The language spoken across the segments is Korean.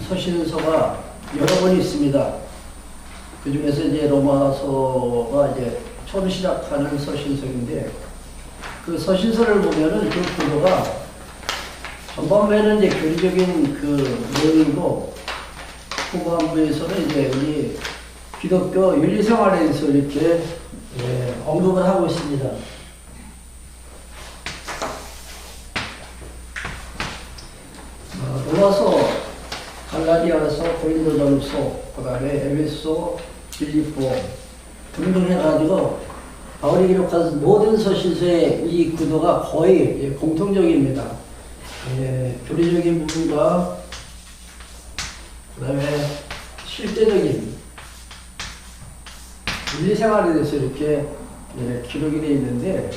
서신서가 여러 번 있습니다. 그 중에서 이제 로마서가 이제 처음 시작하는 서신서인데, 그 서신서를 보면은 그 구도가 전반부에는 이제 교리적인 그 내용이고, 후반부에서는 이제 우리 기독교 윤리생활에 대해서 이렇게 언급을 하고 있습니다. 로마서, 갈라디아서, 고린도전서, 그 다음에 에베소, 빌립보 등등 해가지고 바울이 기록한 모든 서신서의 이 구도가 거의 공통적입니다. 교리적인 부분과 그 다음에 실제적인 윤리생활에 대해서 이렇게 기록이 되어 있는데,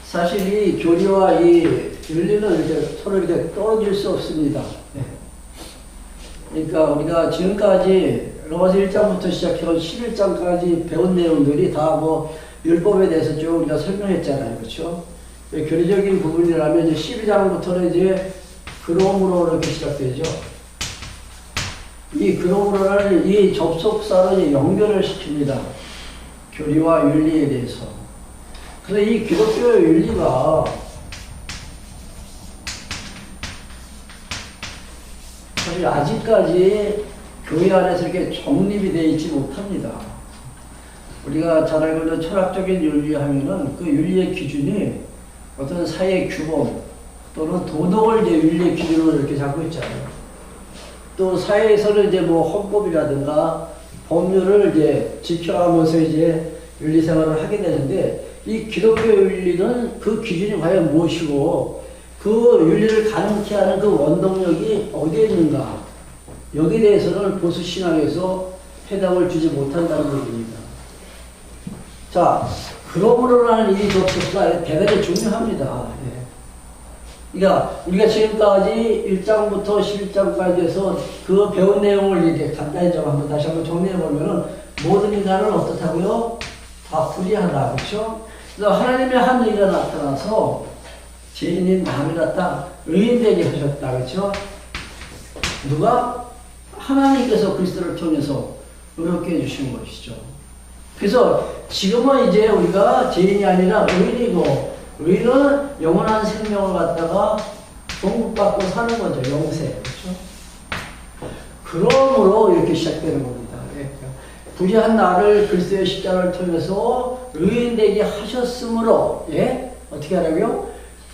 사실 이 교리와 이 윤리는 이렇게 서로 이렇게 떨어질 수 없습니다. 그러니까 우리가 지금까지 로마서 1장부터 시작해서 11장까지 배운 내용들이 다 뭐 율법에 대해서 쭉 우리가 설명했잖아요. 그렇죠? 교리적인 부분이라면 이제 12장부터는 이제 그러므로 이렇게 시작되죠. 이 그러므로를 이 접속사로 이제 연결을 시킵니다. 교리와 윤리에 대해서. 그래서 이 기독교의 윤리가 사실 아직까지 교회 안에서 이렇게 정립이 되어 있지 못합니다. 우리가 잘 알고 있는 철학적인 윤리 하면은 그 윤리의 기준이 어떤 사회 규범 또는 도덕을 이제 윤리의 기준으로 이렇게 잡고 있잖아요. 또 사회에서는 이제 뭐 헌법이라든가 법률을 이제 지켜가면서 이제 윤리 생활을 하게 되는데, 이 기독교 윤리는 그 기준이 과연 무엇이고 그 윤리를 가능케 하는 그 원동력이 어디에 있는가? 여기에 대해서는 보수 신학에서 해답을 주지 못한다는 얘기입니다. 자, 그러므로라는 이 접속사 대단히 중요합니다. 그러니까 우리가 지금까지 1장부터 11장까지 해서 그 배운 내용을 이렇게 간단히 좀 한번 다시 한번 정리해 보면은, 모든 인간은 어떻다고요? 다 불의하다. 그렇죠? 그래서 하나님의 한 의가 나타나서 죄인인 남이 났다, 의인되게 하셨다. 그렇죠? 누가? 하나님께서 그리스도를 통해서 의롭게 해주신 것이죠. 그래서 지금은 이제 우리가 죄인이 아니라 의인이고, 의인은 영원한 생명을 갖다가 공급받고 사는 거죠. 영생. 그렇죠? 그러므로 이렇게 시작되는 겁니다. 불의한 나를 그리스도의 십자가를 통해서 의인되게 하셨으므로, 어떻게 하라고요?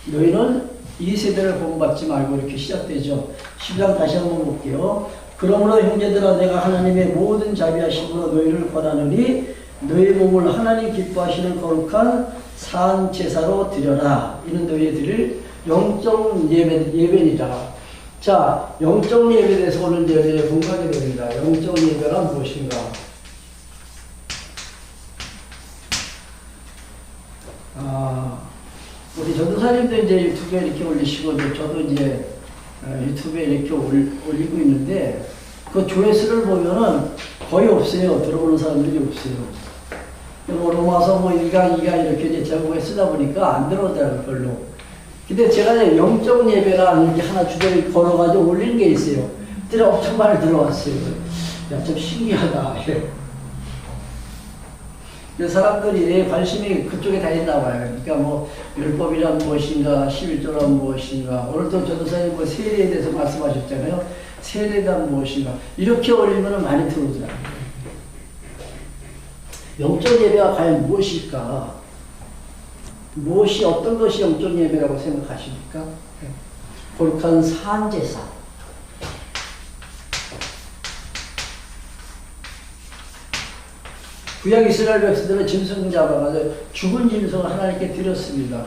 너희는 이 세대를 본받지 말고, 이렇게 시작되죠. 10장 다시 한번 볼게요. 그러므로 형제들아, 내가 하나님의 모든 자비하심으로 너희를 권하노니 너희 몸을 하나님 기뻐하시는 거룩한 산 제사로 드려라. 이는 너희의 드릴 영적 예배니라. 자, 영적 예배에 대해서 오늘 이제 공부하게 됩니다. 영적 예배란 무엇인가? 우리 전도사님도 이제 유튜브에 이렇게 올리시고, 저도 이제 유튜브에 이렇게 올리고 있는데, 그 조회수를 보면은 거의 없어요. 들어오는 사람들이 없어요. 뭐 로마서 뭐 1강, 2강 이렇게 이제 제목에 쓰다 보니까 안 들어오더라고요, 별로. 근데 제가 이제 영적 예배라는 게 하나 주제를 걸어가지고 올린 게 있어요. 그때 엄청 많이 들어왔어요. 야, 좀 신기하다. 사람들이 관심이 그쪽에 다 있나 봐요. 그러니까 뭐 율법이란 무엇인가, 11조란 무엇인가, 오늘도 전도사님 뭐 세례에 대해서 말씀하셨잖아요. 세례란 무엇인가, 이렇게 올리면 많이 들어오더라고요. 영적 예배가 과연 무엇일까? 무엇이, 어떤 것이 영적 예배라고 생각하십니까? 거룩한 산제사. 구약 이스라엘 백성들은 짐승 잡아가지고 죽은 짐승을 하나님께 드렸습니다.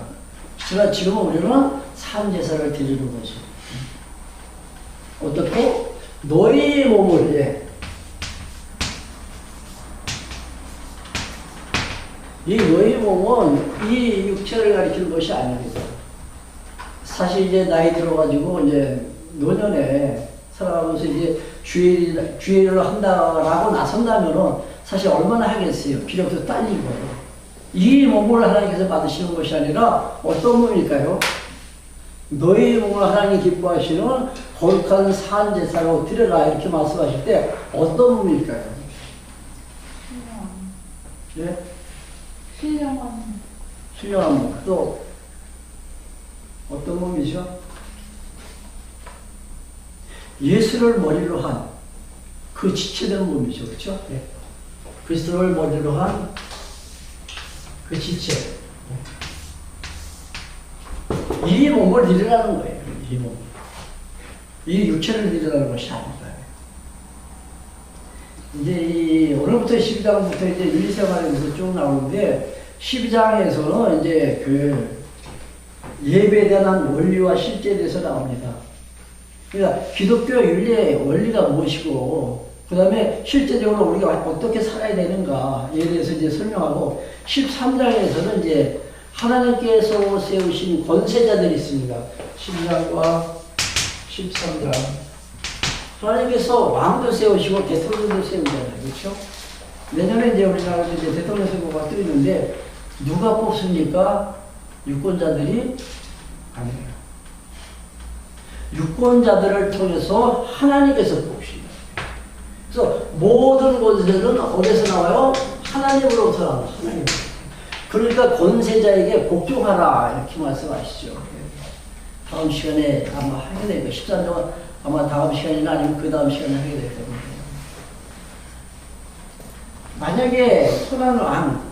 그러나 지금은 우리는 산제사를 드리는 거죠. 어떻게? 너희 몸을, 이 너희 몸은 이 육체를 가리키는 것이 아닙니다. 사실 이제 나이 들어가지고 이제 노년에 살아가면서 이제 주의를 한다라고 나선다면은 사실 얼마나 하겠어요. 기력도 딸린 거예요. 이 몸을 하나님께서 받으시는 것이 아니라 어떤 몸일까요? 너희 몸을 하나님 기뻐하시는 거룩한 산 제사로 드려라 이렇게 말씀하실 때 어떤 몸일까요? 예? 신령한 몸. 또 어떤 몸이죠? 예수를 머리로 한 그 지체된 몸이죠. 그렇죠? 예. 그리스도를 머리로 한 그 지체. 이 몸을 이루라는 거예요. 이 몸. 이 육체를 이루라는 것이 아닙니다. 이제 오늘부터 12장부터 이제 윤리생활에 대해서 쭉 나오는데 12장에서는 이제 그 예배에 대한 원리와 실제에 대해서 나옵니다. 그러니까 기독교 윤리의 원리가 무엇이고 그 다음에 실제적으로 우리가 어떻게 살아야 되는가에 대해서 이제 설명하고 13장에서는 이제 하나님께서 세우신 권세자들이 있습니다. 12장과 13장. 하나님께서 왕도 세우시고 대통령도 세우잖아요. 그렇죠? 내년에 이제 우리나라 이제 대통령 선거가 또 있는데 누가 뽑습니까? 유권자들이 아니에요. 유권자들을 통해서 하나님께서 뽑으십니다. 그래서 모든 권세는 어디서 나와요? 하나님으로부터 나와요. 하나님. 그러니까 권세자에게 복종하라 이렇게 말씀하시죠. 다음 시간에 아마 하게 될 거예요. 13장은 아마 다음 시간이나 아니면 그 다음 시간에 하게 될 겁니다. 만약에 선한 왕,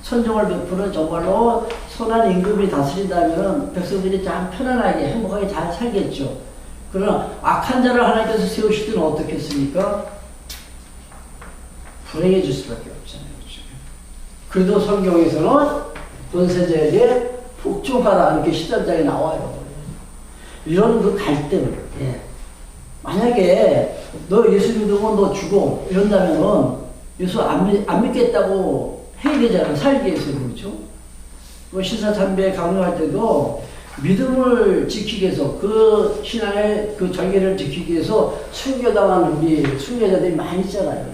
선종을 베푸는 정말로 선한 임금이 다스린다면 백성들이 참 편안하게 행복하게 잘 살겠죠. 그러나 악한 자를 하나님께서 세우실 때는 어떻겠습니까? 불행해질 수밖에 없잖아요. 그래도 성경에서는 권세자에게 복종하라 이렇게 13장에 나와요. 이런 그 갈등. 예. 만약에 너 예수 믿으면 너 죽어 이런다면 예수 안 믿겠다고 해야 되잖아요. 살기 위해서. 그렇죠? 그 신사참배 강요할 때도 믿음을 지키기 위해서 그 신앙의 그 절개를 지키기 위해서 순교당한 우리 순교자들이 많이 있잖아요.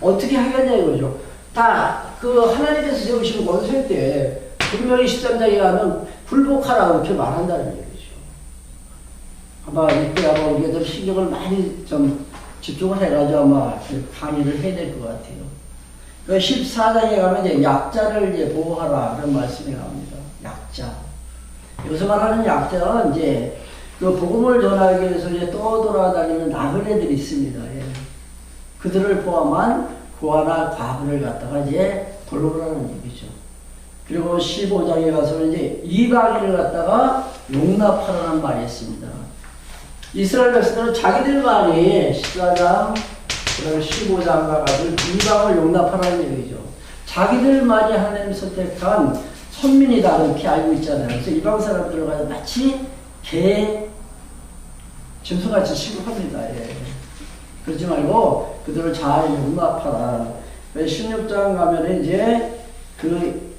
어떻게 하겠냐 이거죠. 다 그 하나님께서 세우신 권세 때 분명히 13장에 가면 굴복하라 이렇게 말한다는 얘기죠. 아마 이때 아마 우리가 신경을 많이 좀 집중을 해가지고 아마 강의를 해야 될 것 같아요. 그 14장에 가면 이제 약자를 이제 보호하라 그런 말씀이 나옵니다. 약자. 여기서 말하는 약자는 이제 그 복음을 전하기 위해서 이제 떠돌아다니는 나그네들이 있습니다. 예. 그들을 포함한 고아나 과부를 갖다가 이제 돌보라는 얘기죠. 그리고 15장에 가서는 이제 이방인을 갖다가 용납하라는 말이 있습니다. 이스라엘 백성들은 자기들만이 14장, 15장과 같은 이방을 용납하라는 얘기죠. 자기들만이 하나님 선택한 선민이다 이렇게 알고 있잖아요. 그래서 이방 사람들을 가지고 마치 개, 짐승같이 취급합니다. 예. 그러지 말고 그들을 잘 용납하라. 16장 가면 이제 그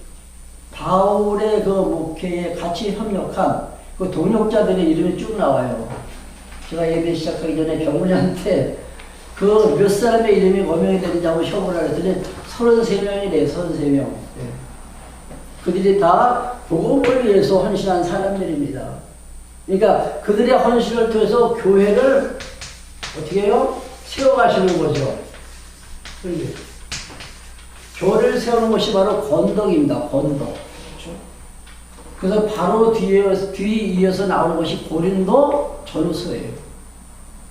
바울의 그 목회에 같이 협력한 그 동역자들의 이름이 쭉 나와요. 제가 예배 시작하기 전에 경훈이한테 그 몇 사람의 이름이 거명이 되는지 한번 협업을 하랬더니 33명이래, 33명. 네. 그들이 다 복음을 위해서 헌신한 사람들입니다. 그러니까 그들의 헌신을 통해서 교회를 어떻게 해요? 세워가시는 거죠. 그런데 교회를 세우는 것이 바로 건덕입니다. 건덕. 그렇죠? 그래서 바로 뒤에 이어서 나오는 것이 고린도 전서예요.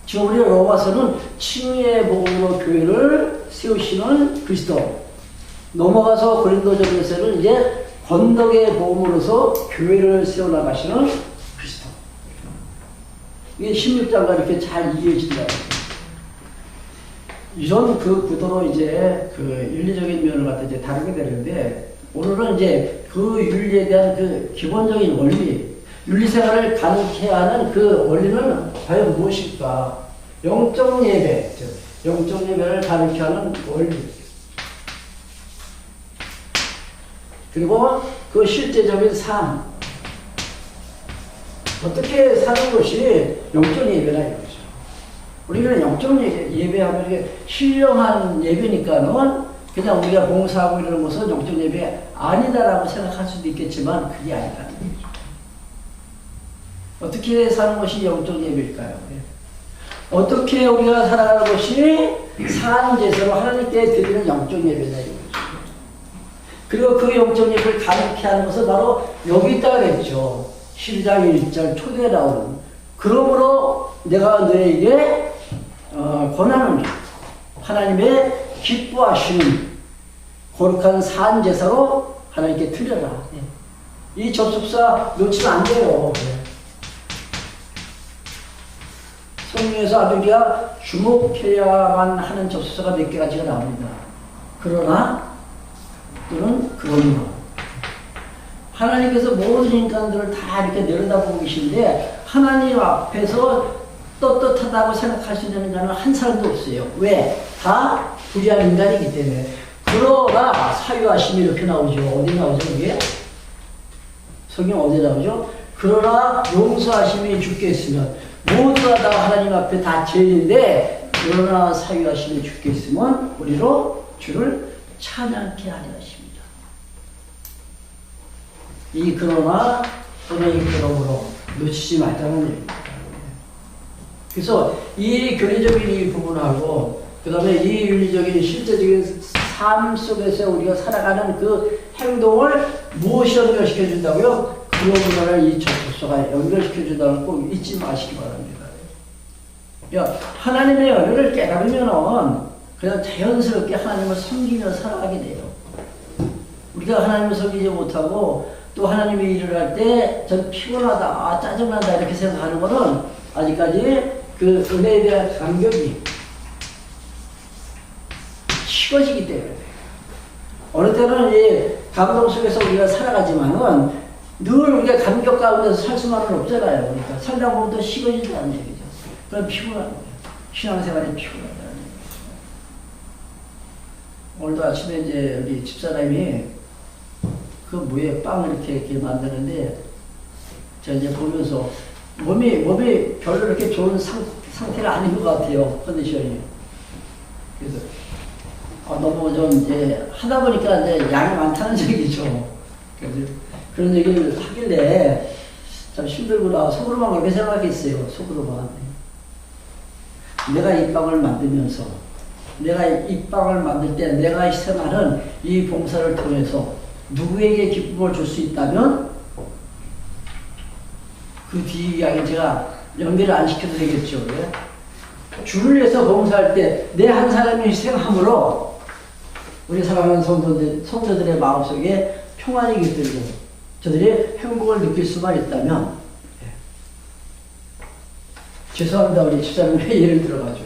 지금 우리 로마서는 칭의의 복음으로 교회를 세우시는 그리스도. 넘어가서 고린도전서는 이제 건덕의 복음으로서 교회를 세워나가시는 그리스도. 이게 16장과 이렇게 잘 이어진다. 이런 그 구도로 이제 그 윤리적인 면을 갖다 이제 다루게 되는데, 오늘은 이제 그 윤리에 대한 그 기본적인 원리, 윤리 생활을 가능케 하는 그 원리는 과연 무엇일까? 영적 예배, 영적 예배를 가능케 하는 원리. 그리고 그 실제적인 삶. 어떻게 사는 것이 영적 예배라 이거죠. 우리는 영적 예배하면 이게 신령한 예배니까는 그냥 우리가 봉사하고 이러는 것은 영적 예배 아니다라고 생각할 수도 있겠지만 그게 아니라는 얘기죠. 어떻게 사는 것이 영적 예배일까요? 어떻게 우리가 살아가는 것이 산제사로 하나님께 드리는 영적 예배다 이거죠. 그리고 그 영적 예배를 가르치게 하는 것은 바로 여기 있다가 그랬죠. 12장 1절 초대에 나오는 그러므로 내가 너에게 권하는 하나님의 기뻐하시는 거룩한 산제사로 하나님께 드려라. 이 접속사 놓치면 안 돼요. 성경에서 아주 우리가 주목해야만 하는 접속사가 몇 개가지가 나옵니다. 그러나 또는 그러므로 하나님께서 모든 인간들을 다 이렇게 내려다보고 계신데 하나님 앞에서 떳떳하다고 생각할 수 있는 자는 한 사람도 없어요. 왜? 다 불의한 인간이기 때문에. 그러나 사유하심이 이렇게 나오죠. 어디 나오죠 이게? 성경 어디 나오죠? 그러나 용서하심이 주께 있으면 모두가 다 하나님 앞에 다 죄인인데 그러나 사유하심이 주께 있으면 우리로 주를 찬양케 하려 하십니다. 이 그러나 또는 이 그러므로 놓치지 말자는 얘기입니다. 그래서 이 교리적인 이 부분하고 그 다음에 이 윤리적인 실제적인 삶 속에서 우리가 살아가는 그 행동을 무엇이 연결시켜 준다고요? 그러므로는 이 접속사가 연결시켜 준다는 꼭 잊지 마시기 바랍니다. 하나님의 은혜를 깨달으면은 그냥 자연스럽게 하나님을 섬기며 살아가게 돼요. 우리가 하나님을 섬기지 못하고 또 하나님의 일을 할 때 전 피곤하다, 짜증난다 이렇게 생각하는 거는 아직까지 그 은혜에 대한 감격이 식어지기 때문에 어느 때는 이 감동 속에서 우리가 살아가지만은 늘 우리가 감격 가운데서 살 수만은 없잖아요. 그러니까 살다 보면 또 식어진다는 얘기죠. 그럼 피곤한 거예요. 신앙생활이 피곤하다는 얘기죠. 오늘도 아침에 이제 우리 집사람이 그 뭐에 빵을 이렇게 만드는데 제가 이제 보면서 몸이 별로 이렇게 좋은 상태가 아닌 것 같아요. 컨디션이. 그래서 너무 좀 이제 하다 보니까 이제 양이 많다는 얘기죠. 그래서 그런 얘기를 하길래 참 힘들구나. 속으로만 그렇게 생각했어요. 속으로만. 내가 이 빵을 만들면서 내가 이 빵을 만들 때 내가 희생하는 이 봉사를 통해서 누구에게 기쁨을 줄 수 있다면 그 뒤 이야기 제가 연결을 안 시켜도 되겠죠. 왜? 주를 위해서 봉사할 때 내 한 사람이 희생함으로 우리 사랑하는 성도들의 마음속에 평안이 깃들고 저들이 행복을 느낄 수만 있다면 죄송합니다. 우리 집사님 왜 예를 들어가지고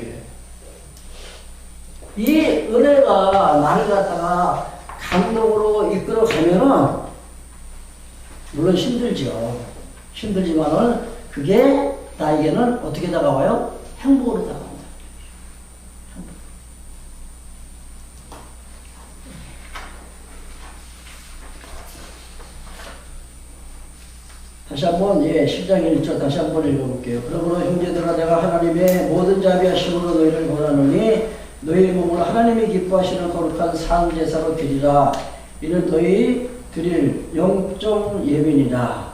이 은혜가 나를 갖다가 감동으로 이끌어 가면은 물론 힘들죠. 힘들지만은 그게 나에게는 어떻게 다가와요? 행복으로 다가옵니다. 다시 한번 10장 1절 다시 한번 읽어볼게요. 그러므로 형제들아 내가 하나님의 모든 자비하심으로 너희를 권하노니 너희 몸을 하나님이 기뻐하시는 거룩한 산제사로 드리라. 이는 너희 드릴 영적 예배니라.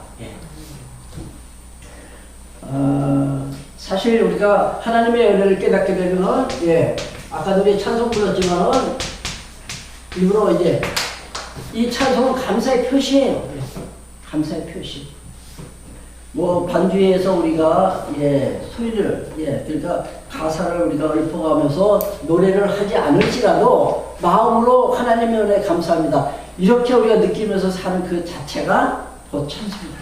사실 우리가 하나님의 은혜를 깨닫게 되면은 아까도 우리 찬송 불렀지만은 일부러 이제 이 찬송은 감사의 표시예요. 감사의 표시. 뭐 반주에서 우리가 소리를 그러니까 가사를 우리가 읊어가면서 노래를 하지 않을지라도 마음으로 하나님의 은혜에 감사합니다. 이렇게 우리가 느끼면서 사는 그 자체가 곧 찬송입니다.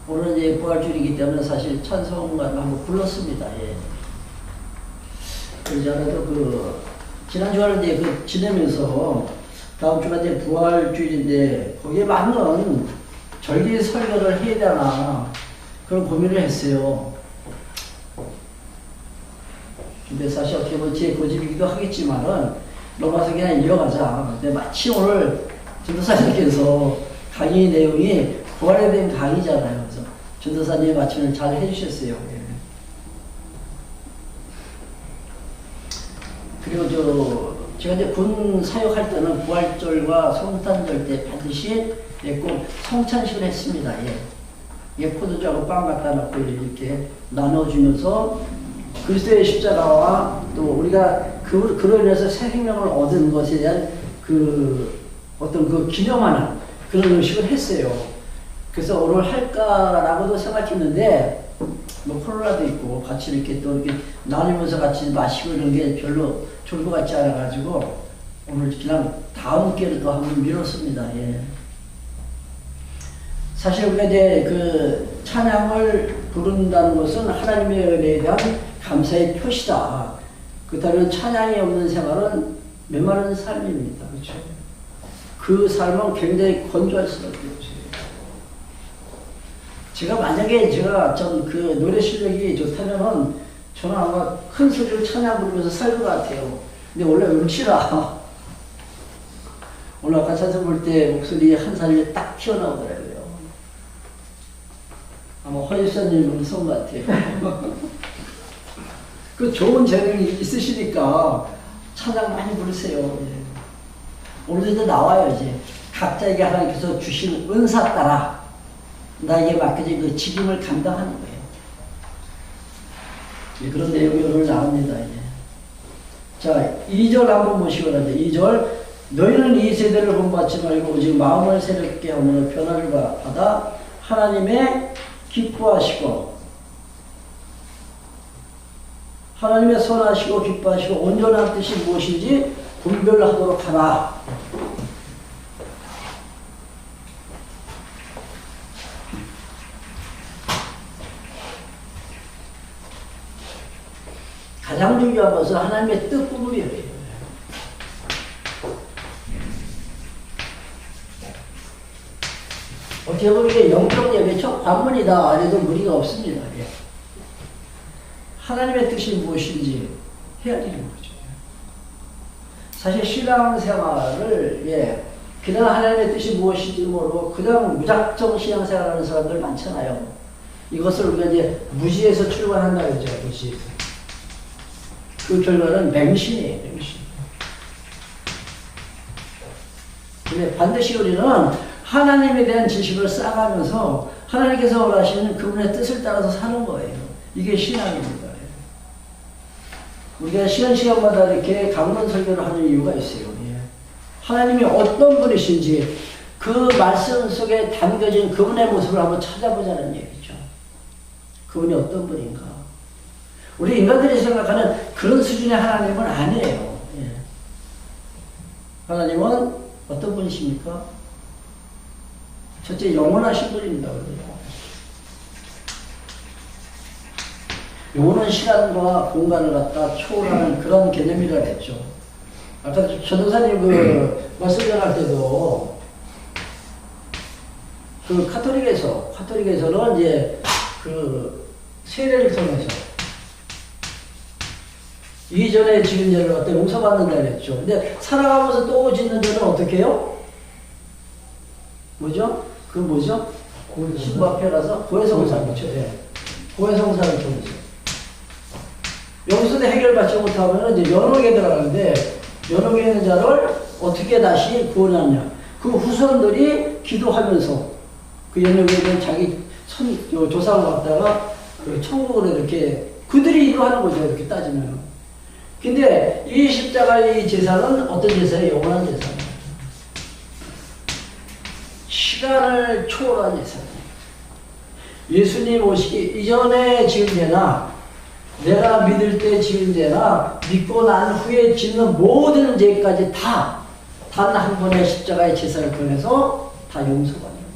오늘 이제 부활주일이기 때문에 사실 찬송을 한번 불렀습니다. 그러지 않아도 지난 주말에 이제 지내면서 다음 주가 이제 부활주일인데 거기에 맞는 절기 설교를 해야 되나 그런 고민을 했어요. 근데 사실 어떻게 보면 제 고집이기도 하겠지만은 넘어서 그냥 이어가자. 근데 마치 오늘 전도사님께서 강의 내용이 부활에 대한 강의잖아요. 그래서 전도사님이 마침을 잘 해주셨어요. 그리고 제가 이제 군 사역할 때는 부활절과 성탄절 때 반드시 예, 꼭 성찬식을 했습니다. 예. 예, 포도주하고 빵 갖다 놓고 이렇게 나눠주면서 그리스도의 십자가와 또 우리가 그로 인해서 새 생명을 얻은 것에 대한 그 어떤 그 기념하는 그런 음식을 했어요. 그래서 오늘 할까라고도 생각했는데 뭐 코로나도 있고 같이 이렇게 또 이렇게 나누면서 같이 마시고 이런 게 별로 좋을 것 같지 않아가지고 오늘 그냥 다음 기회를 또 한번 미뤘습니다. 예. 사실 우리가 이제 그 찬양을 부른다는 것은 하나님의 은혜에 대한 감사의 표시다. 그렇다면 찬양이 없는 생활은 메마른 삶입니다. 그렇죠? 그 삶은 굉장히 건조할 수밖에 없어요. 제가 만약에 제가 좀 그 노래 실력이 좋다면은 저는 아마 큰 소리로 찬양 부르면서 살 것 같아요. 근데 원래 음치라. 오늘 아까 찬송 볼 때 목소리 한 살이 딱 튀어나오더라고요. 아마 허유사님 음성 같아요. 그 좋은 재능이 있으시니까 찬양 많이 부르세요. 예. 오늘도 나와요. 이제 각자에게 하나님께서 주신 은사 따라 나에게 맡겨진 그 직임을 감당하는 거예요. 예, 그런 내용이 오늘 나옵니다. 예. 자, 2절 한번 보시고 나서 2절 너희는 이 세대를 본받지 말고 오직 마음을 새롭게 하므로 변화를 받아 하나님의 기뻐하시고 하나님의 선하시고 기뻐하시고 온전한 뜻이 무엇인지 분별하도록 하라. 가장 중요한 것은 하나님의 뜻 구분이에요. 어떻게 보면 이게 영적 예배 첫 관문이다 해도 무리가 없습니다. 예. 하나님의 뜻이 무엇인지 헤아리는 거죠. 사실 신앙생활을 예, 그냥 하나님의 뜻이 무엇인지 모르고 그냥 무작정 신앙생활하는 사람들 많잖아요. 이것을 우리가 이제 무지에서 출발한다 그러죠. 무지에서. 그 결과는 맹신이에요. 맹신. 근데 반드시 우리는 하나님에 대한 지식을 쌓아가면서 하나님께서 원하시는 그분의 뜻을 따라서 사는 거예요. 이게 신앙입니다. 우리가 시간마다 이렇게 강론 설교를 하는 이유가 있어요. 예. 하나님이 어떤 분이신지 그 말씀 속에 담겨진 그분의 모습을 한번 찾아보자는 얘기죠. 그분이 어떤 분인가. 우리 인간들이 생각하는 그런 수준의 하나님은 아니에요. 예. 하나님은 어떤 분이십니까? 첫째, 영원하신 분입니다. 영혼은 시간과 공간을 갖다 초월하는 그런 개념이라 했죠. 아까 전도사님 그 말씀 전할 때도 그 카톨릭에서는 이제 그 세례를 통해서 이전에 지은 죄를 갖다 용서받는다 그랬죠. 근데 살아가면서 또 짓는 죄는 어떻게 해요? 뭐죠? 그 뭐죠? 신부 앞에 가서 고해성사를 그렇죠. 예. 고해성사를 통해서. 여기서도 해결받지 못하면 이제 연옥에 들어가는데 연옥에 있는 자를 어떻게 다시 구원하냐. 그 후손들이 기도하면서 그 연옥에 있는 자기 조상을 갖다가 그 천국으로 이렇게 그들이 인도하는 거죠. 이렇게 따지면. 근데 이 십자가의 제사는 어떤 제사예요? 영원한 제사입니다. 시간을 초월한 제사입니다. 예수님 오시기 이전에 지은 죄나 내가 믿을 때 지은 죄나 믿고 난 후에 짓는 모든 죄까지 다 단 한 번의 십자가의 제사를 통해서 다 용서받는 거예요.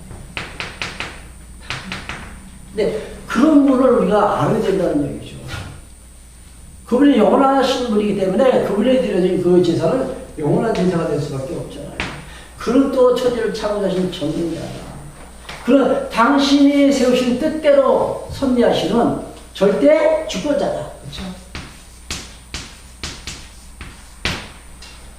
근데 그런 분을 우리가 알아야 된다는 얘기죠. 그분이 영원하신 분이기 때문에 그분에 드려진 그 제사는 영원한 제사가 될 수밖에 없잖아요. 그는 또 천지를 창조하신 전능자다. 그런 당신이 세우신 뜻대로 섭리하시는 절대 주권자다. 그렇죠?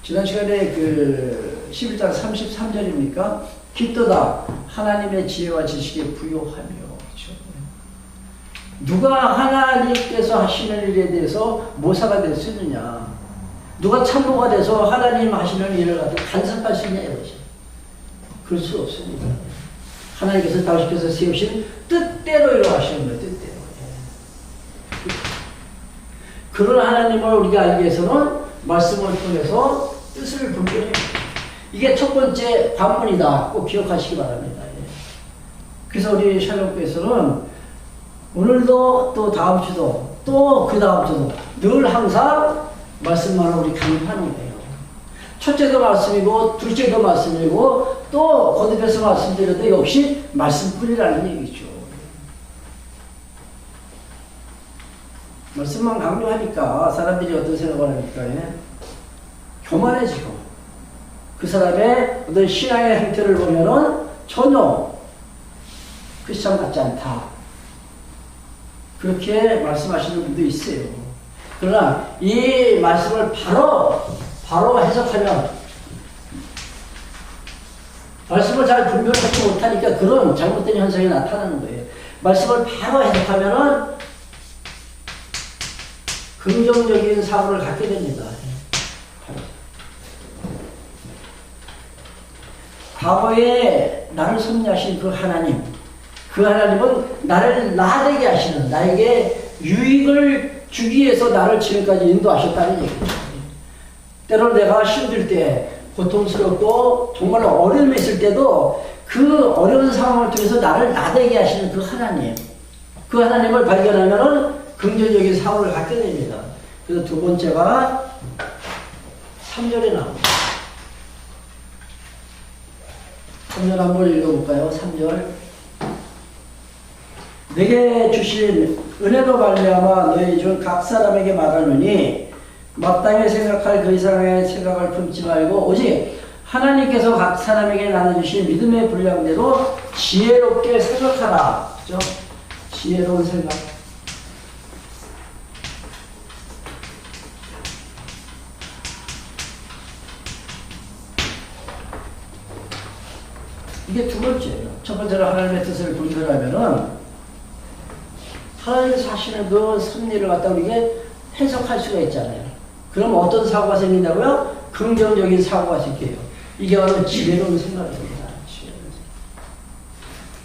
지난 시간에 그 11장 33절입니까? 깊도다 하나님의 지혜와 지식에 부요하며. 그렇죠? 누가 하나님께서 하시는 일에 대해서 모사가 될 수 있느냐? 누가 참모가 돼서 하나님 하시는 일을 갖다 간섭할 수 있냐 이거죠. 그럴 수 없습니다. 하나님께서 당신께서 세우신 뜻대로 일어나시는 거예요. 뜻대로. 그런 하나님을 우리가 알기 위해서는 말씀을 통해서 뜻을 분별해야 돼요. 이게 첫 번째 관문이다. 꼭 기억하시기 바랍니다. 그래서 우리 샬롬교회에서는 오늘도 또 다음 주도 또 그 다음 주도 늘 항상 말씀만 우리 강조하는 거예요. 첫째도 말씀이고 둘째도 말씀이고 또 거듭해서 말씀드려도 역시 말씀뿐이라는 얘기죠. 말씀만 강조하니까 사람들이 어떤 생각을 합니까? 교만해지고 그 사람의 어떤 신앙의 행태를 보면은 전혀 크리스찬 같지 않다. 그렇게 말씀하시는 분도 있어요. 그러나 이 말씀을 바로 해석하면 말씀을 잘 분별하지 못하니까 그런 잘못된 현상이 나타나는 거예요. 말씀을 바로 해석하면은 긍정적인 사고를 갖게 됩니다. 과거에 나를 섭리하신 그 하나님, 그 하나님은 나를 나되게 하시는, 나에게 유익을 주기 위해서 나를 지금까지 인도하셨다는 얘기죠. 때로 내가 힘들 때, 고통스럽고 정말로 어려움이 있을 때도 그 어려운 상황을 통해서 나를 나되게 하시는 그 하나님, 그 하나님을 발견하면은 긍정적인 사고를 갖게 됩니다. 그래서 두 번째가 3절에 나옵니다. 3절 한번 읽어볼까요? 3절. 내게 주신 은혜로 말미암아 너희 중 각 사람에게 말하노니 마땅히 생각할 그 이상의 생각을 품지 말고 오직 하나님께서 각 사람에게 나눠주신 믿음의 분량대로 지혜롭게 생각하라. 그죠? 지혜로운 생각. 이게 두 번째예요. 첫 번째로 하나님의 뜻을 분별하면은 하나님께서 하시는 그 섭리를 갖다 우리가 해석할 수가 있잖아요. 그럼 어떤 사고가 생긴다고요? 긍정적인 사고가 생겨요. 이게 바로 지혜로운 생각입니다.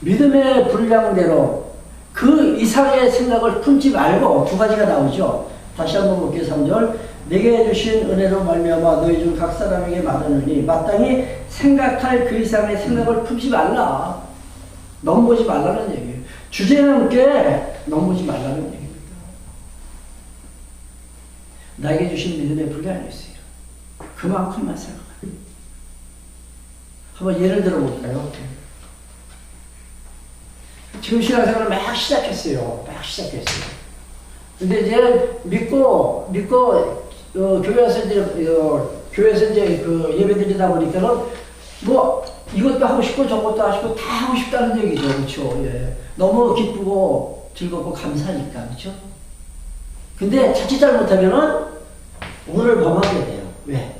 믿음의 분량대로 그 이상의 생각을 품지 말고 두 가지가 나오죠. 다시 한번 볼게요. 3절. 내게 주신 은혜로 말미암아 너희 중 각 사람에게 말하노니 마땅히 생각할 그 이상의 생각을 품지 말라. 넘보지 말라는 얘기예요. 주제에 넘게 넘보지 말라는 얘기입니다. 나에게 주신 믿음의 분량이 있어요. 그만큼만 생각해요. 한번 예를 들어 볼까요? 지금 신앙생활을 막 시작했어요. 근데 이제 믿고 교회에서 이제 그 예배 드리다 보니까는 뭐 이것도 하고 싶고 저것도 하고 싶고 다 하고 싶다는 얘기죠. 그렇죠? 예. 너무 기쁘고 즐겁고 감사하니까. 그렇죠? 근데 자칫 잘못하면은 오늘 범하게 돼요. 왜?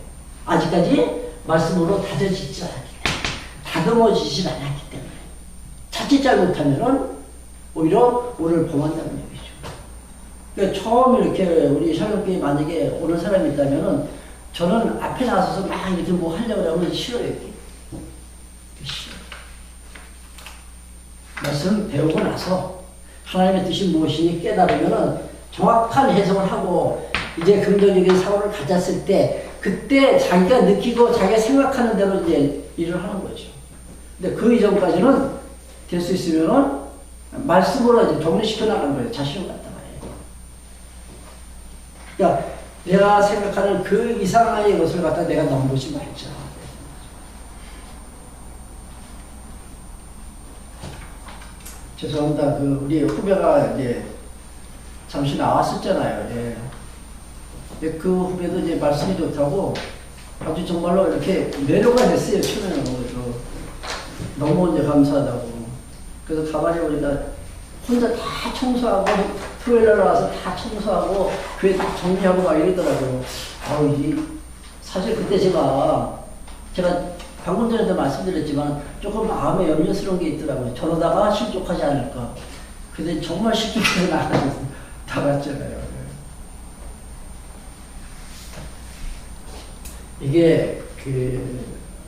아직까지 말씀으로 다져지지 않았기 때문에. 다듬어지지 않았기 때문에. 자칫 잘못하면은 오히려 오늘 범한다는 얘기죠. 그러니까 처음 이렇게 우리 샬롬교회 만약에 오는 사람이 있다면은 저는 앞에 나서서 막 이렇게 뭐 하려고 하면 싫어요. 싫어. 말씀 배우고 나서 하나님의 뜻이 무엇인지 깨달으면은 정확한 해석을 하고 이제 긍정적인 사고를 가졌을 때 그때 자기가 느끼고 자기가 생각하는 대로 이제 일을 하는 거죠. 근데 그 이전까지는 될 수 있으면은 말씀으로 이제 정리시켜 나가는 거예요. 자신을 갖다가. 그러니까 내가 생각하는 그 이상의 것을 갖다 내가 넘보지 말자. 죄송합니다. 그 우리 후배가 이제 잠시 나왔었잖아요. 예. 그 후배도 이제 말씀이 좋다고 아주 정말로 이렇게 매료가 됐어요. 처음에는. 너무 이제 감사하다고. 그래서 가만히 우리가 혼자 다 청소하고 토요일날 와서 다 청소하고 교회 다 정리하고 막 이러더라고요. 사실 그때 제가 방금 전에도 말씀드렸지만 조금 마음에 염려스러운 게 있더라고요. 저러다가 실족하지 않을까. 근데 정말 실족해서 나갔잖아요. 이게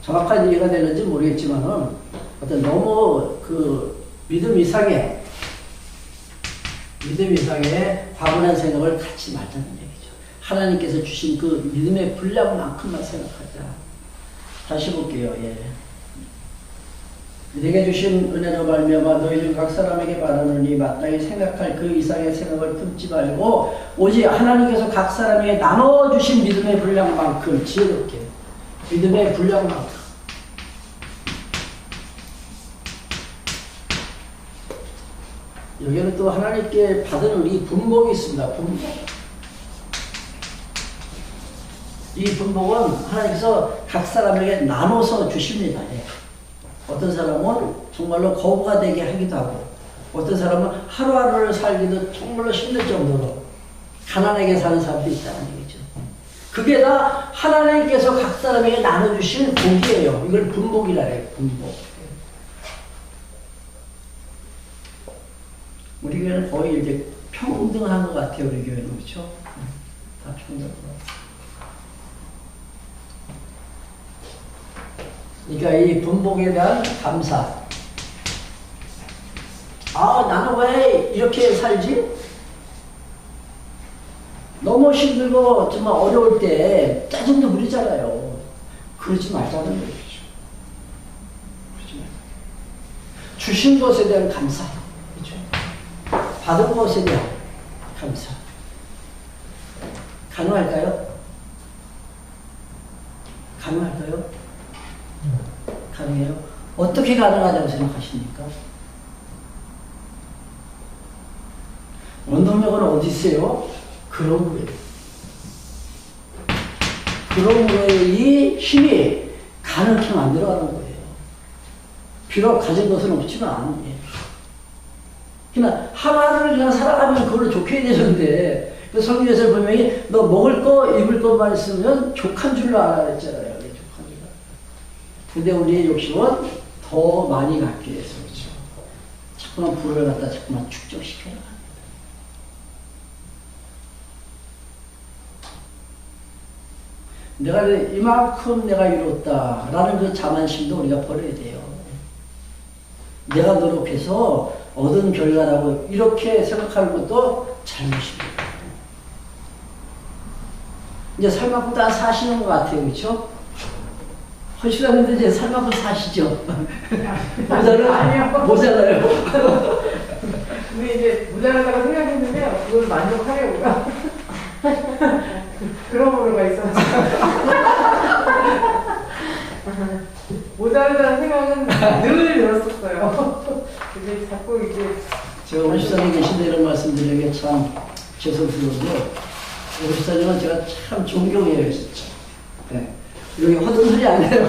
정확한 이해가 되는지 모르겠지만은 어떤 너무 그 믿음 이상의 과분한 생각을 갖지 말자는 얘기죠. 하나님께서 주신 그 믿음의 분량만큼만 생각하자. 다시 볼게요. 예. 내게 주신 은혜로 말미암아 너희 중 각 사람에게 바라느니 마땅히 생각할 그 이상의 생각을 품지 말고 오직 하나님께서 각 사람에게 나눠주신 믿음의 분량만큼 지혜롭게 믿음의 분량만큼 여기는 또 하나님께 받은 우리 분복이 있습니다. 분복. 이 분복은 하나님께서 각 사람에게 나눠서 주십니다. 예. 어떤 사람은 정말로 거부가 되게 하기도 하고 어떤 사람은 하루하루를 살기도 정말로 힘들 정도로 가난하게 사는 사람도 있다는 얘기죠. 그게 다 하나님께서 각 사람에게 나눠주신 복이에요. 이걸 분복이라 해요. 분복. 우리 교회는 거의 이제 평등한 것 같아요. 우리 교회는. 그렇죠? 다 평등하고. 그러니까 이 분복에 대한 감사. 아, 나는 왜 이렇게 살지? 너무 힘들고 정말 어려울 때 짜증도 부리잖아요. 그러지 말자는 거죠. 그러지 말자. 주신 것에 대한 감사. 그렇죠? 받은 것에 대한 감사. 가능할까요? 가능할까요? 가능해요? 어떻게 가능하다고 생각하십니까? 원동력은 어디 있어요? 그런 거예요. 그런 거의 힘이 가능케 만들어가는 거예요. 비록 가진 것은 없지만, 예. 그냥 하루하루를 그냥 살아가면 그걸로 좋게 되는데, 그 성경에서 분명히 너 먹을 거, 입을 것만 있으면 족한 줄로 알아 그랬잖아요. 족한 줄. 근데 우리의 욕심은 더 많이 갖기 위해서 그렇죠. 자꾸만 불을 갖다 자꾸만 축적시켜요. 내가 이만큼 내가 이뤘다라는 그 자만심도 우리가 버려야 돼요. 내가 노력해서 얻은 결과라고 이렇게 생각하는 것도 잘못입니다. 이제 살 만큼 다 사시는 것 같아요. 그렇죠? 허시라는데 이제 살 만큼 사시죠. 모자라요. 근데 이제 모자라다고 생각했는데 그걸 만족하려고요. 그런 거가 있어서 모자르다는 생각은 늘 들었었어요. 근데 자꾸 이제 제가 원시사에 계신데 이런 말씀 드리는 게 참 죄송스러운데 원시사님은 제가 참 존경해요. 진짜. 네. 여기 허든 소리 안 해요.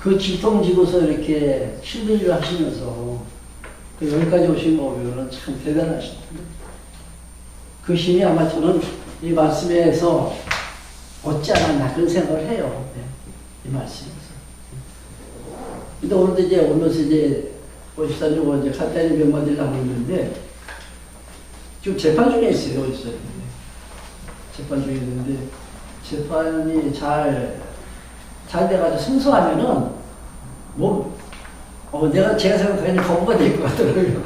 그 질통지고서 이렇게 힘든 일을 하시면서 그 여기까지 오신 거 보면 참 대단하시다. 그 힘이 아마 저는 이 말씀에서 얻지 않았나 그런 생각을 해요. 네. 이 말씀에서. 근데 오늘도 이제 오면서 이제 원시사님 이제 간단히 몇 마디를 하고 있는데 지금 재판 중에 있어요. 원시사님. 재판 중에 있는데 재판이 잘 돼가지고 승소하면은 뭐 제가 생각하기에는 거부가 될 것 같더라고요.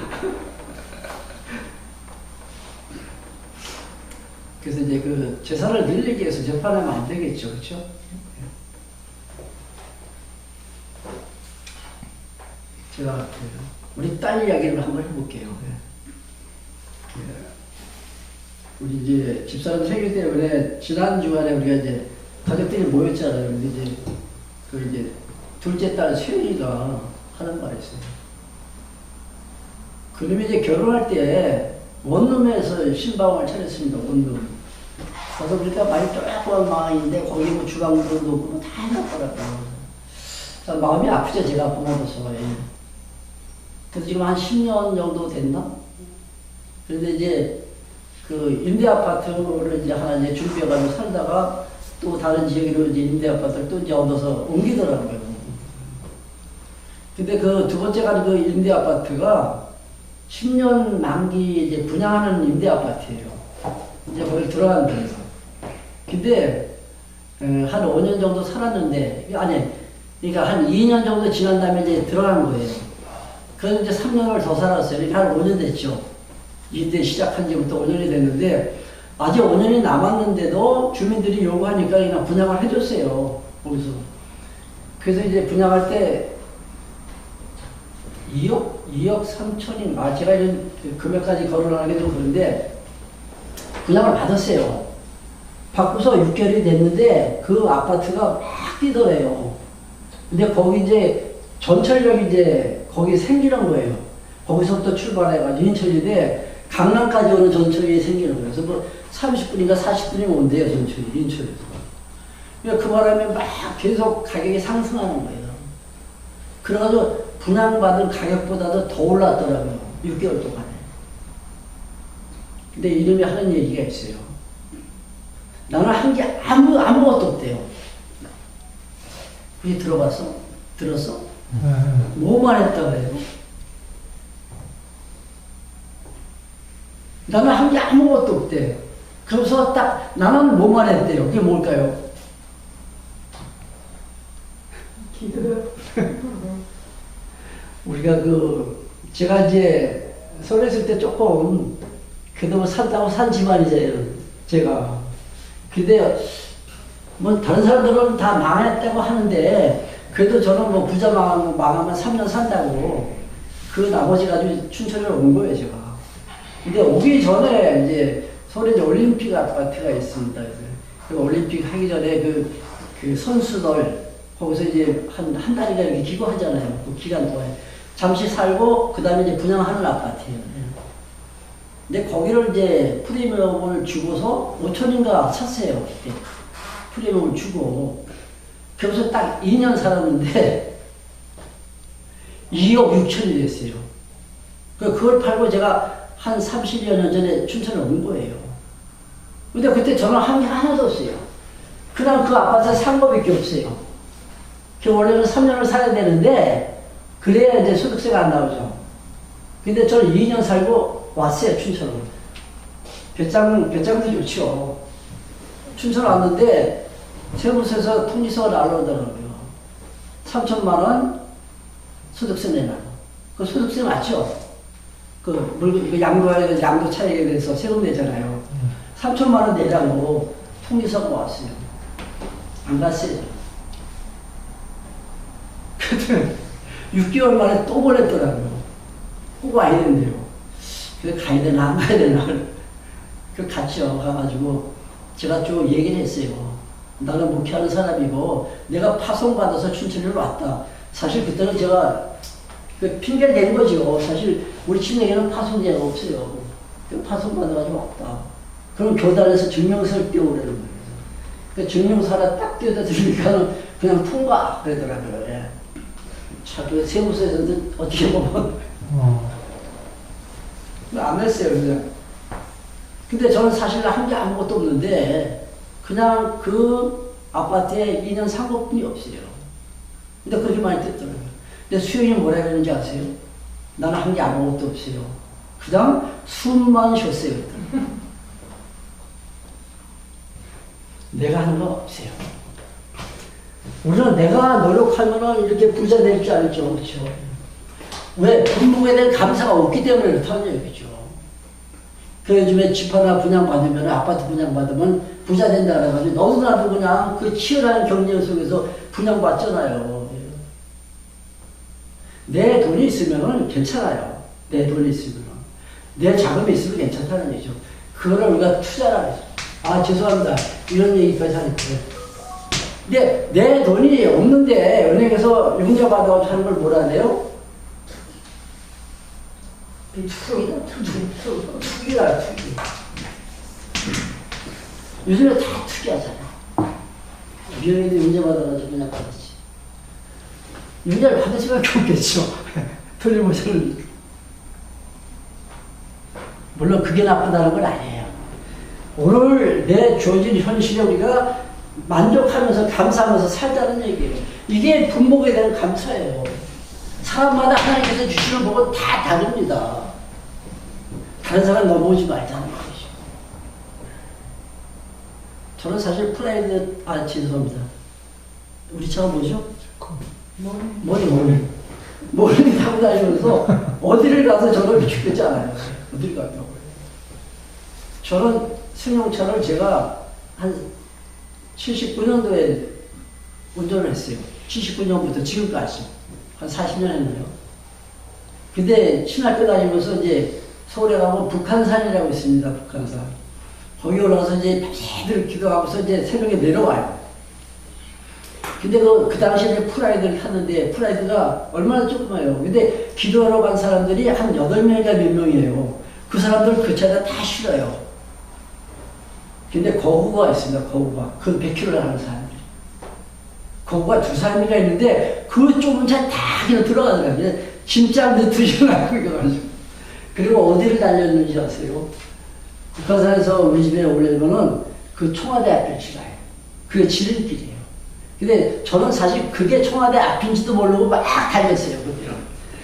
그래서 이제 그 재산을 늘리기 위해서 재판하면 안 되겠죠. 그렇죠? 제가 우리 딸 이야기를 한번 해볼게요. 우리 이제 집사람 생일 때문에 지난 주간에 우리가 이제 가족들이 모였잖아요. 근데 이제 그 이제 둘째 딸 수연이가 하는 말이 있어요. 그놈이 이제 결혼할 때 원룸에서 신방을 차렸습니다. 원룸. 가서 보니까 많이 조그만 방인데 거기 뭐 주방도 놓고 다 해놨더라고요. 참 마음이 아프죠. 제가 부모로서. 그래서 지금 한 10년 정도 됐나? 그런데 이제 그 임대 아파트를 이제 하나 이제 준비해가지고 살다가 또 다른 지역으로 이제 임대 아파트를 또 이제 얻어서 옮기더라고요. 근데 그 두 번째 가는 그 임대 아파트가 10년 만기 이제 분양하는 임대 아파트예요. 이제 거기 들어간 데서. 근데 한 5년 정도 살았는데, 아니, 그러니까 한 2년 정도 지난 다음에 이제 들어간 거예요. 그래서 이제 3년을 더 살았어요. 그러니까 한 5년 됐죠. 이때 시작한 지부터 5년이 됐는데, 아직 5년이 남았는데도 주민들이 요구하니까 그냥 분양을 해줬어요. 거기서. 그래서 이제 분양할 때 2억 3천인가? 제가 이런 금액까지 거론하는 게 좀 그런데, 분양을 받았어요. 받고서 6개월이 됐는데, 그 아파트가 막 뛰더래요. 근데 거기 이제 전철역이 이제 거기 생기는 거예요. 거기서부터 출발해가지고 인천인데, 강남까지 오는 전철이 생기는 거예요. 그래서 뭐 30분인가 40분이면 온대요, 전철이, 인천에서. 그러니까 그 바람에 막 계속 가격이 상승하는 거예요. 그래가지고 분양받은 가격보다도 더 올랐더라고요. 6개월 동안에. 근데 이놈이 하는 얘기가 있어요. 나는 한 게 아무것도 없대요. 그게 들어봤어? 들었어? 뭐만 했다 그래요? 나는 한 게 아무것도 없대. 그러면서 딱 나는 뭐만 했대요. 그게 뭘까요? 기도요. 우리가 제가 이제 서울에 있을 때 조금 그동안 산다고 산 집안이잖아요. 제가. 근데 뭐 다른 사람들은 다 망했다고 하는데 그래도 저는 뭐 부자 망하면 3년 산다고 그 나머지 가지고 춘천에 온 거예요, 제가. 근데 오기 전에 이제 서울에 이제 올림픽 아파트가 있습니다. 그 올림픽 하기 전에 그 선수들 거기서 이제 한 달인가 이렇게 기거하잖아요. 그 기간 동안에. 잠시 살고 그 다음에 이제 분양하는 아파트예요. 근데 거기를 이제 프리미엄을 주고서 5천인가 샀어요. 그때. 프리미엄을 주고. 그래서 딱 2년 살았는데 2억 6천이 됐어요. 그걸 팔고 제가 한 30여 년 전에 춘천에 온 거예요. 근데 그때 저는 한 게 하나도 없어요. 그냥 그 아파트에 산 거밖에 없어요. 원래는 3년을 살아야 되는데 그래야 이제 소득세가 안 나오죠. 근데 저는 2년 살고 왔어요, 춘천으로. 배짱도 좋죠. 춘천 왔는데 세무서에서 통지서가 날라오더라고요. 3천만 원 소득세 내라고. 그 소득세 맞죠? 그 물건, 이거 양도 차익에 대해서 세금 내잖아요. 3천만 원 내라고 통지서가 왔어요. 안 갔어요. 그때 6개월 만에 또 보냈더라고요. 꼭 와야 된대요. 그래서 가야 되나 안 가야 되나. 그 갔죠. 가가지고 제가 쭉 얘기를 했어요. 나는 목회하는 사람이고 내가 파송받아서 춘천으로 왔다. 사실 그때는 제가 핑계를 댄 거죠. 사실 우리 친구에게는 파송제가 없어요. 파송받아가지고 왔다. 그럼 교단에서 증명서를 띄워오라는 거예요. 그 증명서 하나 딱 띄워다 드리니까 그냥 통과 그러더라고요. 예. 자, 그 세무서에서는 어떻게 보면 안 했어요, 그냥. 근데 저는 사실 한 게 아무것도 없는데 그냥 그 아파트에 2년 산 것뿐이 없어요. 근데 그렇게 많이 뜯더라고요. 근데 수영이 뭐라 그러는지 아세요? 나는 한 게 아무것도 없어요. 그냥 숨만 쉬었어요. 내가 하는 거 없어요. 우리는 내가 노력하면 이렇게 부자 될 줄 알죠. 그렇죠? 왜? 분봉에 대한 감사가 없기 때문에 그렇다는 얘기죠. 그 요즘에 집 하나 분양받으면, 아파트 분양받으면 부자 된다 그래가지고 너도 나도 그냥 그 치열한 경쟁 속에서 분양받잖아요. 내 돈이 있으면 괜찮아요. 내 돈이 있으면. 내 자금이 있으면 괜찮다는 얘기죠. 그거를 우리가 투자라 그러죠. 아, 죄송합니다. 이런 얘기까지 하니까. 근데 내 돈이 없는데 은행에서 융자 받아가지고 하는 걸 뭐라 해요? 투기다, 투기. 요즘에 다 투기하잖아. 미연이도 융자 받아가지고 그냥 받았지. 융자를 받을 수밖에 없겠죠. 틀림없이. 물론 그게 나쁘다는 건 아니에요. 오늘 내 주어진 현실에 우리가 만족하면서 감사하면서 살자는 얘기예요. 이게 분목에 대한 감사예요. 사람마다 하나님께서 주시는 복은 다 다릅니다. 다른 사람 넘어오지 말자는 거죠. 저는 사실 프라이드, 죄송합니다. 우리 차가 뭐죠? 머리 타고 다니면서 어디를 가서 저를 비추겠지 않아요. 어디를 가요. 저는 승용차를 제가 한 79년도에 운전을 했어요. 79년부터 지금까지. 한 40년 했네요. 근데 신학교 다니면서 이제 서울에 가면 북한산이라고 있습니다. 북한산. 거기 올라가서 이제 밤새도록 기도하고서 이제 새벽에 내려와요. 근데 그 당시에 프라이드를 탔는데 프라이드가 얼마나 조그마해요. 근데 기도하러 간 사람들이 한 8명인가 몇 명이에요. 그 사람들 그 차가 다 싫어요. 근데 거구가 있습니다. 거구가. 그 100km를 하는 사람들이. 거구가 2사람이가 있는데 그 좁은 차에 다 그냥 들어가더라고요. 그냥 짐짝 넣듯이라고 이거가지고. 그리고 어디를 달렸는지 아세요? 북한산에서 우리 집에 오려면은 그 청와대 앞을 지나요. 그게 지름길이에요. 근데 저는 사실 그게 청와대 앞인지도 모르고 막 달렸어요. 그때는.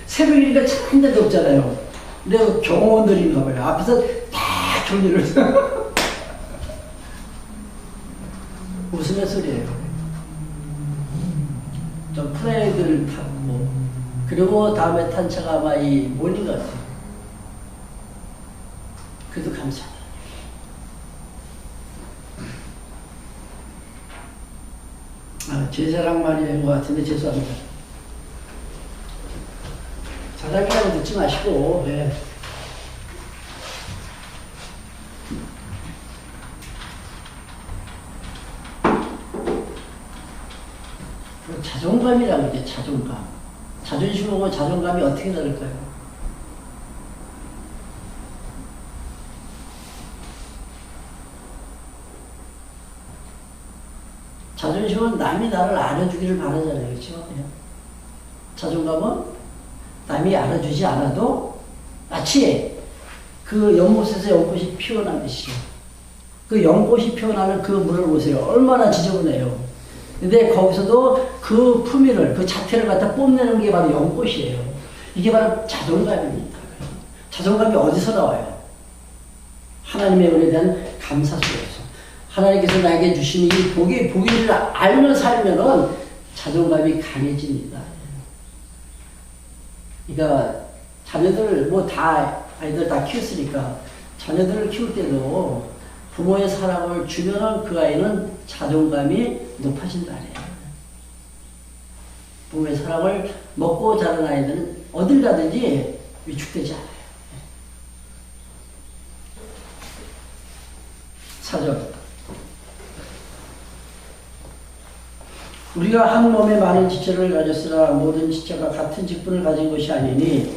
새벽이니까 차 한 대도 없잖아요. 근데 그 경호원들인가 봐요. 앞에서 다 종이를 웃으면 소리예요. 좀 프라이드를 타고 그리고 다음에 탄 차가 아마 이 몰린 것 같아요. 그래도 감사합니다. 제 자랑 많이 된 것 같은데 죄송합니다. 자랑이라고 듣지 마시고, 예. 자존감이라고 이제 자존감. 자존심하고 자존감이 어떻게 다를까요? 자존심은 남이 나를 알아주기를 바라잖아요. 그렇죠? 자존감은 남이 알아주지 않아도 마치 그 연못에서 연꽃이 피어나듯이 그 연꽃이 피어나는 그 물을 보세요. 얼마나 지저분해요. 근데 거기서도 그 품위를, 그 자태를 갖다 뽐내는 게 바로 연꽃이에요. 이게 바로 자존감입니다. 자존감이 어디서 나와요? 하나님의 은혜에 대한 감사 속에서. 하나님께서 나에게 주신 이 복이를 알며 살면은 자존감이 강해집니다. 그러니까 자녀들 아이들 다 키웠으니까 자녀들을 키울 때도 부모의 사랑을 주면은 그 아이는 자존감이 높아진다네요. 부모의 사랑을 먹고 자란 아이들은 어딜 가든지 위축되지 않아요. 사절. 우리가 한 몸에 많은 지체를 가졌으나 모든 지체가 같은 직분을 가진 것이 아니니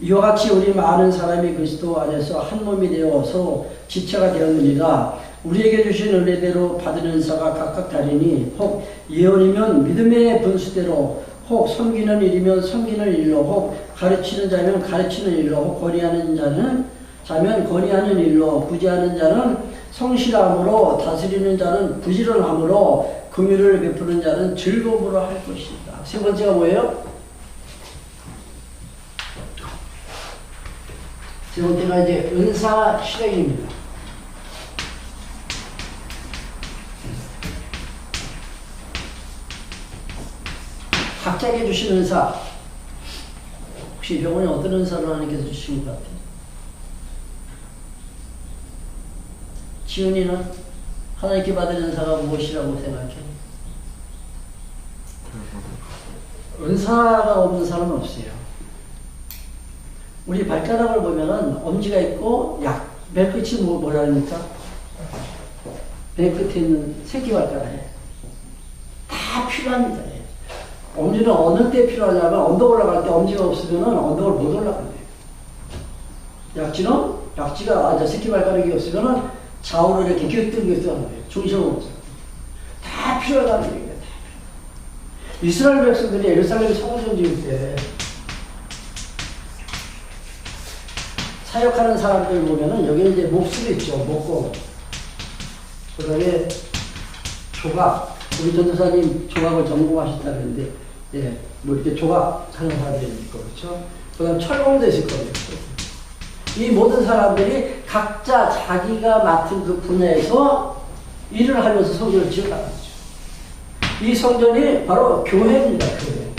이와 같이 우리 많은 사람이 그리스도 안에서 한 몸이 되어 서로 지체가 되었느니라. 우리에게 주신 은혜대로 받은 은사가 각각 다르니 혹 예언이면 믿음의 분수대로, 혹 섬기는 일이면 섬기는 일로, 혹 가르치는 자면 가르치는 일로, 혹 권위하는 자면 권위하는 일로, 구제하는 자는 성실함으로, 다스리는 자는 부지런함으로, 긍휼을 베푸는 자는 즐거움으로 할 것이다. 세 번째가 뭐예요? 세 번째가 이제 은사 실행입니다. 각자에게 주신 은사. 혹시 병원에 어떤 은사를 하나님께서 주신 것 같아요? 지훈이는 하나님께 받은 은사가 무엇이라고 생각해? 은사가 없는 사람은 없어요. 우리 발가락을 보면은 엄지가 있고 맨 끝이 뭐라 합니까? 맨 끝에 있는 새끼발가락에 다 필요합니다. 엄지는 어느 때 필요하냐면 언덕 올라갈 때 엄지가 없으면 언덕을 못 올라간대요. 약지가 새끼발가락이 없으면 좌우로 이렇게 기어뜨기하는 거예요. 중심을 없어요. 다 필요하다는 얘기예요. 다 필요. 이스라엘 백성들이 예루살렘 성전 지을 때 사역하는 사람들 보면은 여기는 이제 목수도 있죠. 목공. 그 다음에 조각. 우리 전도사님 조각을 전공하셨다는데, 뭐 이렇게 조각하는 사람들이 있고, 그렇죠? 그 다음 철공도 있을 거예요. 이 모든 사람들이 각자 자기가 맡은 그 분야에서 일을 하면서 성전을 지어가는 거죠. 이 성전이 바로 교회입니다. 교회.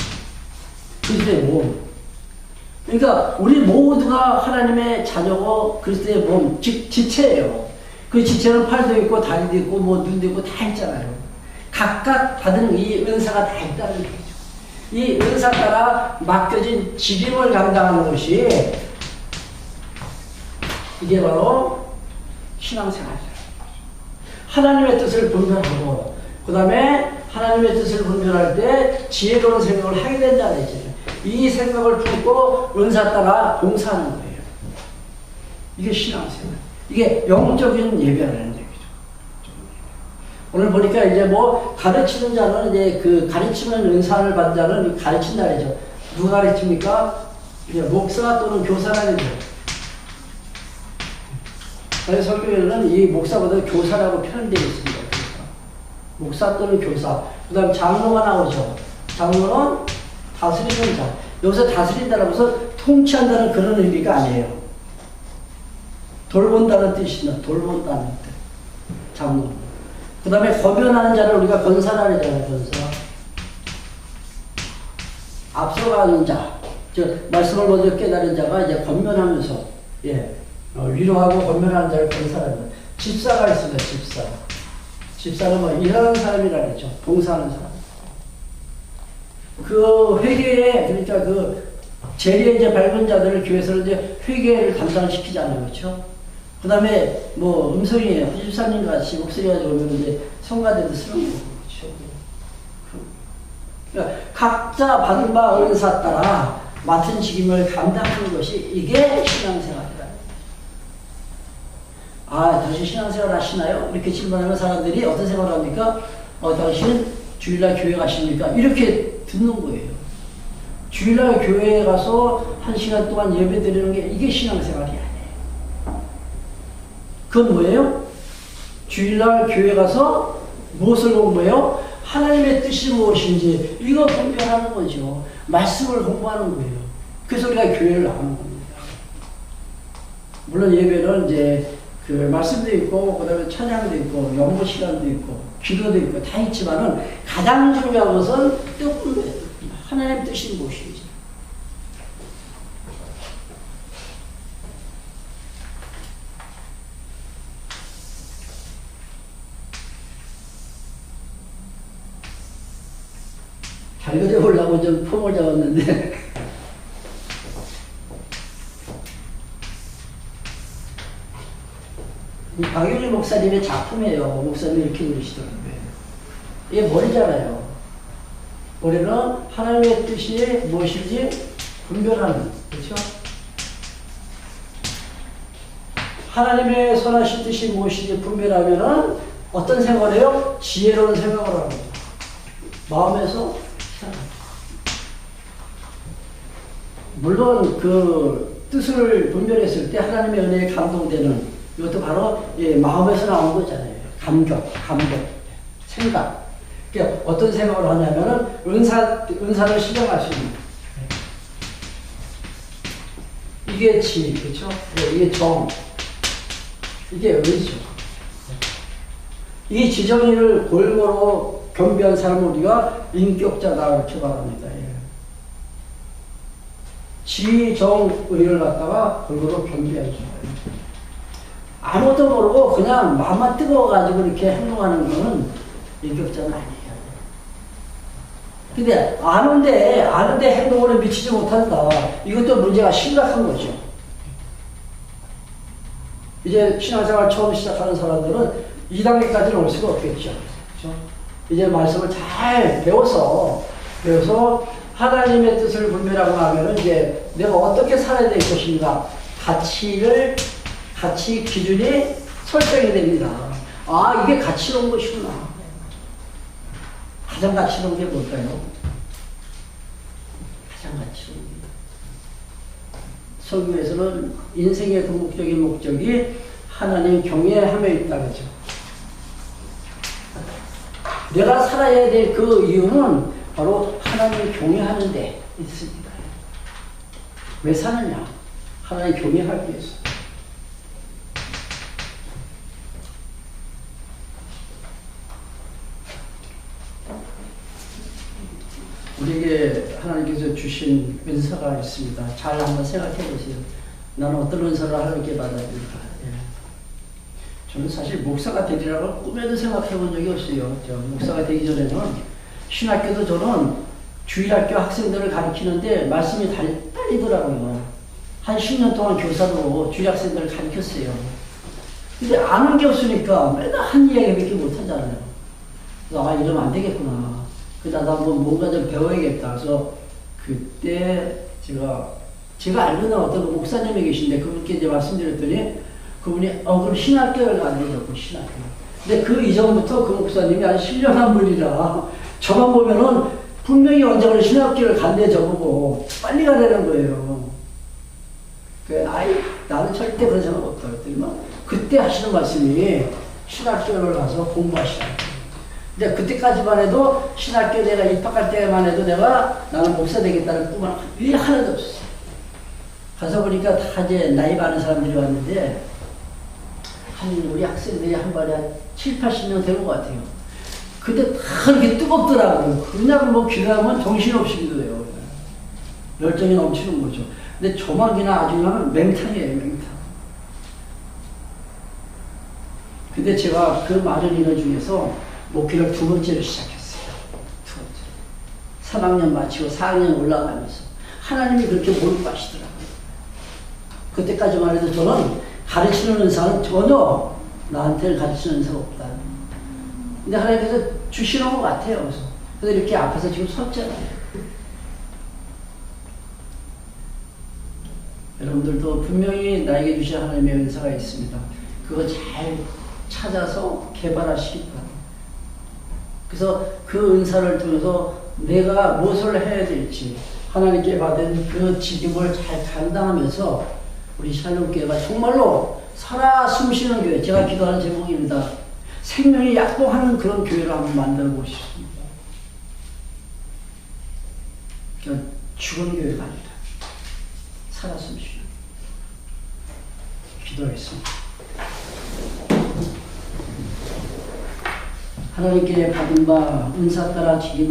그리스도의 몸. 그러니까 우리 모두가 하나님의 자녀고 그리스도의 몸, 즉 지체예요. 그 지체는 팔도 있고 다리도 있고 뭐 눈도 있고 다 있잖아요. 각각 받은 이 은사가 다 있다는 얘기죠. 이 은사 따라 맡겨진 직임을 감당하는 것이 이게 바로 신앙생활이에요. 하나님의 뜻을 분별하고 그 다음에 하나님의 뜻을 분별할 때 지혜로운 생각을 하게 된다는 얘기죠. 이 생각을 품고 은사 따라 봉사하는 거예요. 이게 신앙생활. 이게 영적인 예배라는 얘기죠. 오늘 보니까 이제 뭐 가르치는 자는 이제 그 가르치는 은사를 받은 자는 가르친다 그러죠. 누가 가르칩니까? 이제 목사 또는 교사라는 거죠. 그래서 설교에는 이 목사보다 교사라고 표현되어 있습니다. 교사. 목사 또는 교사. 그 다음 장로가 나오죠. 장로는 다스리는 자. 여기서 다스린다라고 해서 통치한다는 그런 의미가 아니에요. 돌본다는 뜻이나 돌본다는 뜻. 장로. 그 다음에 거변하는 자를 우리가 권사라 그러잖아요. 권사. 앞서가는 자. 즉 말씀을 먼저 깨달은 자가 이제 권면하면서 위로하고 권면하는 자를 권사라는 거예요. 집사가 있습니다. 집사. 집사는 뭐 일하는 사람이라 그랬죠. 봉사하는 사람. 그 회계에 그러니까 그 재리에 이제 밝은 자들을 교회에서 이제 회계를 감당시키잖아요. 그렇죠? 그 다음에 뭐 음성이 집사님 같이 목소리가 좋으면 이제 성가대도 쓰는 거고. 그렇죠? 그러니까 각자 받은 바 은사 따라 맡은 직임을 감당하는 것이 이게 신앙생활이다. 당신 신앙생활 하시나요? 이렇게 질문하면 사람들이 어떤 생각을 합니까? 당신 주일날 교회 가십니까? 이렇게 듣는 거예요. 주일날 교회에 가서 1시간 동안 예배 드리는 게 이게 신앙생활이 아니에요. 그건 뭐예요? 주일날 교회 가서 무엇을 공부해요? 하나님의 뜻이 무엇인지 이거 분별하는 거죠. 말씀을 공부하는 거예요. 그래서 우리가 교회를 나가는 겁니다. 물론 예배는 이제 그 말씀도 있고 그 다음에 찬양도 있고 연구 시간도 있고 기도도 있고 다 있지만은 가장 중요한 것은 뜻분별. 하나님의 뜻이 무엇인지. 잘 그려보려고 좀 폼을 잡았는데 박윤희 목사님의 작품이에요. 목사님이 이렇게 그리시더라고요. 이게 머리잖아요. 머리는 하나님의 뜻이 무엇인지 분별하는, 그렇죠? 하나님의 선하신 뜻이 무엇인지 분별하면은 어떤 생각을 해요? 지혜로운 생각을 합니다. 마음에서 물론 그 뜻을 분별했을 때 하나님의 은혜에 감동되는 이것도 바로 마음에서 나온 거잖아요. 감격, 생각. 그러니까 어떤 생각을 하냐면은 은사를 실행할 수 있는. 이게 지, 그렇죠? 이게 정, 이게 의죠. 이 지정의를 골고루 겸비한 사람을 우리가 인격자다 이렇게 말합니다. 지정의를 갖다가 골고루 겸비한 사람. 아무것도 모르고 그냥 마음만 뜨거워가지고 이렇게 행동하는 거는 인격자는 아니에요. 근데 아는데 행동을 미치지 못한다. 이것도 문제가 심각한 거죠. 이제 신앙생활 처음 시작하는 사람들은 2단계까지는 올 수가 없겠죠. 그렇죠? 이제 말씀을 잘 배워서 하나님의 뜻을 분별하고 나면은 이제 내가 어떻게 살아야 될 것인가 가치 기준이 설정이 됩니다. 이게 가치로운 것이구나. 가장 가치로운 게 뭘까요? 가장 가치로운 게. 설교에서는 인생의 궁극적인 목적이 하나님 경외함에 있다 그러죠. 내가 살아야 될 그 이유는 바로 하나님 경외하는 데 있습니다. 왜 사느냐? 하나님 경외하기 위해서. 하나님께서 주신 은사가 있습니다. 잘 한번 생각해 보세요. 나는 어떤 은사를 하나님께 받았는가. 저는 사실 목사가 되리라고 꿈에도 생각해 본 적이 없어요. 저 목사가 되기 전에는 신학교도 저는 주일학교 학생들을 가르치는데 말씀이 딸리더라고요. 한 10년 동안 교사로 주일학생들을 가르쳤어요. 근데 아는 게 없으니까 맨날 한 이야기밖에 못 하잖아요. 그래서 아, 이러면 안 되겠구나. 그래서 나도 한번 뭔가 좀 배워야겠다. 그래서 그때 제가 알고 있는 어떤 목사님이 계신데 그분께 이제 말씀드렸더니 그분이 그럼 신학교를 가르쳐줬고 신학교. 근데 그 이전부터 그 목사님이 아주 신령한 분이라 저만 보면은 분명히 언젠가 신학교를 간대 저보고 빨리 가라는 거예요. 나는 절대 그런 생각 못 하거든요. 그때 하시는 말씀이 신학교를 가서 공부하시라. 근데 그때까지만 해도 신학교 내가 입학할 때만 해도 나는 목사 되겠다는 꿈은 왜 하나도 없었어요. 가서 보니까 다 이제 나이 많은 사람들이 왔는데 우리 학생들이 한 번에 한 7, 80명 되는 것 같아요. 근데 다 이렇게 뜨겁더라고요. 그냥 뭐 기도하면 정신없이 기도해요. 열정이 넘치는 거죠. 근데 조막이나 아주 그냥 맹탕이에요, 맹탕. 근데 제가 그 많은 인원 중에서 목회를 2번째로 시작했어요. 2번째. 3학년 마치고 4학년 올라가면서 하나님이 그렇게 몰입하시더라고요. 그때까지만 해도 저는 가르치는 은사는 전혀 나한테 가르치는 은사가 없다. 근데 하나님께서 주시는 것 같아요. 그래서 이렇게 앞에서 지금 섰잖아요. 여러분들도 분명히 나에게 주신 하나님의 은사가 있습니다. 그거 잘 찾아서 개발하시기 바랍니다. 그래서 그 은사를 통해서 내가 무엇을 해야 될지 하나님께 받은 그 직임을 잘 감당하면서 우리 샬롬교회가 정말로 살아 숨쉬는 교회, 제가 기도하는 제목입니다. 생명이 약봉하는 그런 교회를 한번 만들고 싶습니다. 그냥 죽은 교회가 아니라 살아 숨쉬는 기도하겠습니다. 하나님께 받은 바 은사 따라 직임